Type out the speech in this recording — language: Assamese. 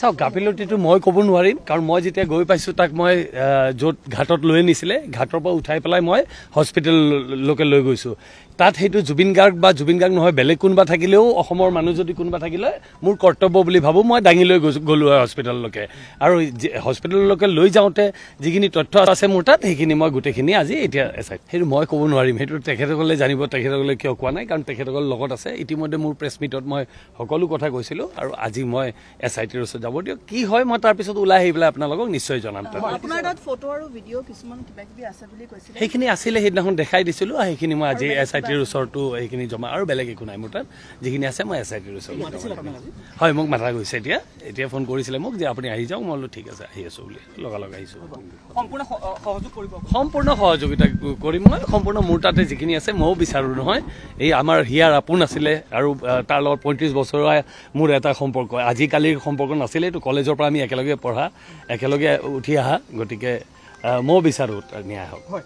চাওক গাফিলতিটো মই ক'ব নোৱাৰিম কাৰণ মই যেতিয়া গৈ পাইছোঁ তাক মই য'ত ঘাটত লৈ নিছিলে ঘাটৰ পৰা উঠাই পেলাই মই হস্পিটেললৈকে লৈ গৈছোঁ তাত সেইটো জুবিন গাৰ্গ বা জুবিন গাৰ্গ নহয় বেলেগ কোনোবা থাকিলেও অসমৰ মানুহ যদি কোনোবা থাকিলে মোৰ কৰ্তব্য বুলি ভাবোঁ মই দাঙি লৈ গ'লোঁ হয় হস্পিটেললৈকে আৰু হস্পিটেললৈকে লৈ যাওঁতে যিখিনি তথ্য আছে মোৰ তাত সেইখিনি মই গোটেইখিনি আজি এতিয়া সেইটো মই ক'ব নোৱাৰিম সেইটো তেখেতসকলে জানিব তেখেতসকলে কিয় কোৱা নাই কাৰণ তেখেতসকলৰ লগত আছে ইতিমধ্যে মোৰ প্ৰেছ মিটত মই সকলো কথা কৈছিলোঁ আৰু আজি মই SITৰ ওচৰত যাব দিয়ক কি হয় মই তাৰপিছত ওলাই আহি পেলাই আপোনালোকক নিশ্চয় জনাম আপোনাৰ তাত ফটো আৰু ভিডিঅ' কিছুমান কিবা কিবি আছে বুলি কৈছিলে সেইখিনি আছিলে সেইদিনাখন দেখাই দিছিলোঁ আৰু সেইখিনি মই আজি SITৰ ওচৰতো সেইখিনি জমা আৰু বেলেগ একো নাই মোৰ তাত যিখিনি আছে মই SITৰ ওচৰত হয় মোক মাতা গৈছে এতিয়া ফোন কৰিছিলে মোক যে আপুনি আহি যাওক মই বোলো ঠিক আছে আহি আছোঁ বুলি লগালগ আহিছোঁ সম্পূৰ্ণ সহযোগিতা কৰিম মই সম্পূৰ্ণ মোৰ তাতে যিখিনি আছে ময়ো বিচাৰোঁ নহয় এই আমাৰ হিয়াৰ আপোন আছিলে আৰু তাৰ লগত 35 বছৰীয়া মোৰ এটা সম্পৰ্ক আজিকালিৰ সম্পৰ্ক নাছিলে এইটো কলেজৰ পৰা আমি একেলগে পঢ়া একেলগে উঠি অহা গতিকে ময়ো বিচাৰোঁ ন্যায় হওক